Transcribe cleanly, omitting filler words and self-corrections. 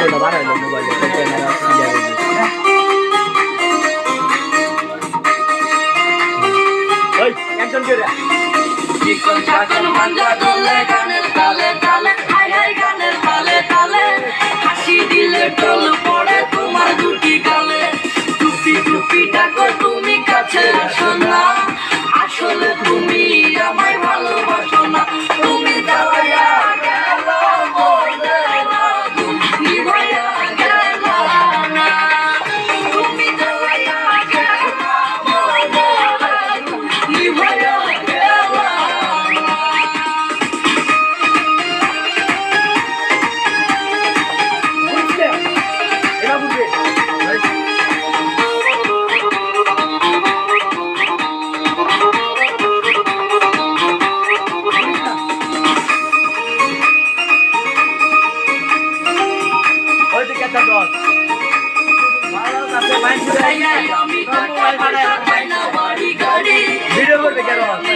ভিডিওটা বানাইলো মোবাইলে ক্যামেরা ক্লিয়ার ওই একজন করে চিকন চাকন মাঞ্জা দোলে গানের তালে তালে হাই হাই গানের তালে তালে হাসি দিলে টোল পড়ে তোমার দুটি গালে টুপি টুপি ডাকো তুমি কাছে আসো না আসলে তুমি আমায় ভালোবাসো না তুমি দাঁড়ায়া গেল বলে না তুমি ভাইয়া গেল না তুমি দাঁড়ায়া গেল বলে না তুমি ভাইয়া গেল বুঝলে এটা বুঝবে ওই যে কেটা দল ভালো কাছে মাইন্ড করে আমি টাকা পাই না বাড়ি গাড়ি ভিডিও করবে কেন আমি